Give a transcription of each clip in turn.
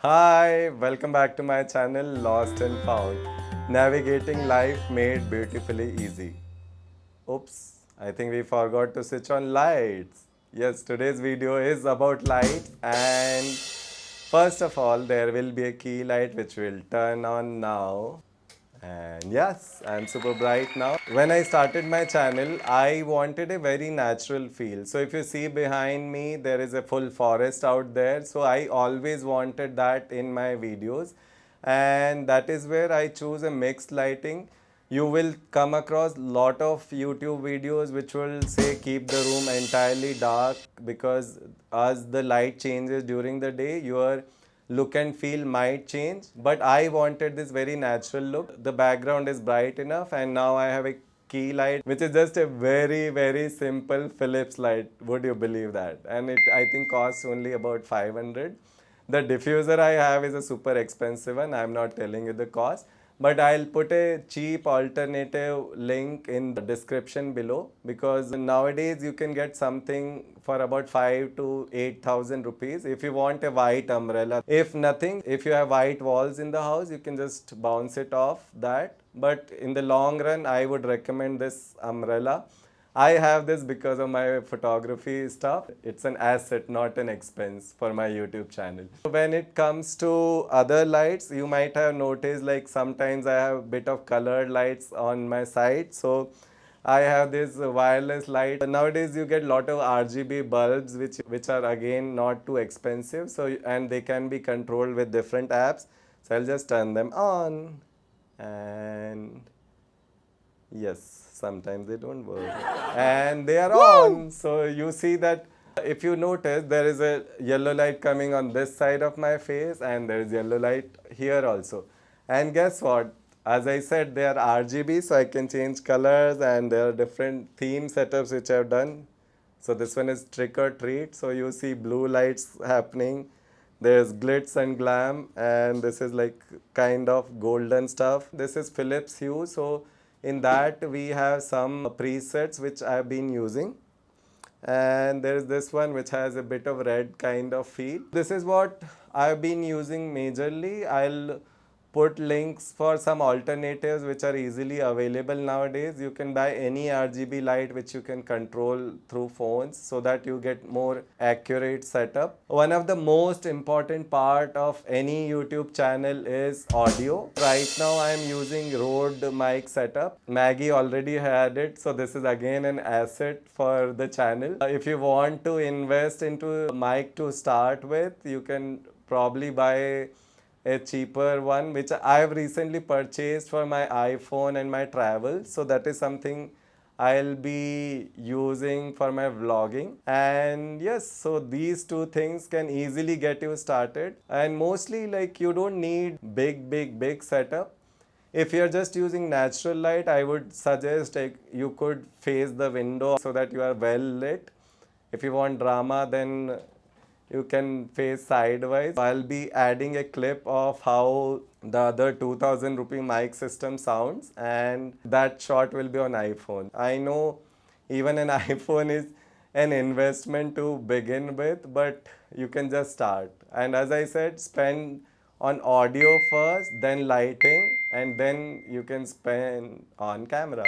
Hi, welcome back to my channel Lost and Found. Navigating life made beautifully easy. Oops, I think we forgot to switch on lights. Yes, today's video is about lights, and first of all, there will be a key light which will turn on now. And yes, I'm super bright now. When I started my channel, I wanted a very natural feel. So if you see behind me, there is a full forest out there. So I always wanted that in my videos. And that is where I choose a mixed lighting. You will come across lot of YouTube videos which will say keep the room entirely dark, because as the light changes during the day, your look and feel might change, but I wanted this very natural look. The background is bright enough, and now I have a key light which is just a very simple Philips light. Would you believe that? And it, I think, costs only about 500. The diffuser I have is a super expensive one. I'm not telling you the cost, but I'll put a cheap alternative link in the description below, because nowadays you can get something for about 5 to 8,000 rupees if you want a white umbrella. If nothing, if you have white walls in the house, you can just bounce it off that. But in the long run, I would recommend this umbrella. I have this because of my photography stuff. It's an asset, not an expense for my YouTube channel. When it comes to other lights, you might have noticed like sometimes I have a bit of colored lights on my side. So I have this wireless light. Nowadays you get a lot of RGB bulbs which are again not too expensive. So and they can be controlled with different apps. So I'll just turn them on, and yes, sometimes they don't work. And they are on. So you see that if you notice, there is a yellow light coming on this side of my face, and there is yellow light here also. And guess what? As I said, they are RGB, so I can change colors, and there are different theme setups which I've done. So this one is trick or treat. So you see blue lights happening. There's glitz and glam, and this is like kind of golden stuff. This is Philips Hue. So in that we have some presets which I've been using. And there's this one which has a bit of red kind of feel. This is what I've been using majorly. I'll put links for some alternatives which are easily available nowadays. You can buy any RGB light which you can control through phones, so that you get more accurate setup. One of the most important part of any YouTube channel is audio. Right now I am using Rode mic setup. Maggie already had it, so this is again an asset for the channel. If you want to invest into mic to start with, you can probably buy a cheaper one which I've recently purchased for my iPhone and my travel. So that is something I'll be using for my vlogging. And yes, so these two things can easily get you started. And mostly like you don't need big setup. If you're just using natural light, I would suggest like you could face the window so that you are well lit. If you want drama, then you can face sideways. I'll be adding a clip of how the other 2000 rupee mic system sounds, and that shot will be on iPhone. I know even an iPhone is an investment to begin with, but you can just start. And as I said, spend on audio first, then lighting, and then you can spend on camera.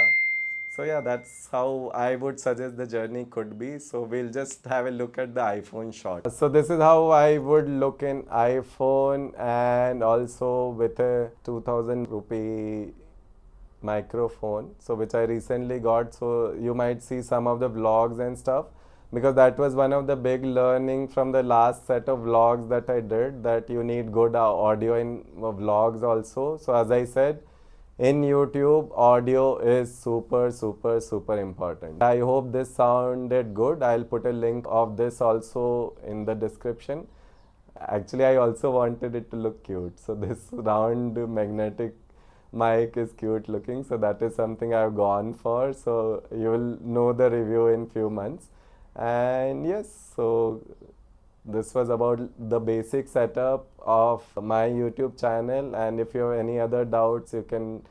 So yeah, that's how I would suggest the journey could be. So we'll just have a look at the iPhone shot. So this is how I would look in iPhone, and also with a 2000 rupee microphone, so which I recently got. So you might see some of the vlogs and stuff, because that was one of the big learning from the last set of vlogs that I did, that you need good audio in vlogs also. So as I said, in YouTube, audio is super important. I hope this sounded good. I'll put a link of this also in the description. Actually, I also wanted it to look cute. So this round magnetic mic is cute looking. So that is something I've gone for. So you will know the review in few months. And yes, so this was about the basic setup of my YouTube channel, and if you have any other doubts, you can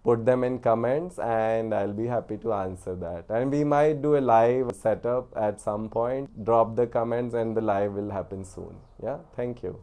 put them in comments and I'll be happy to answer that. And we might do a live setup at some point. Drop the comments and the live will happen soon. Yeah, thank you.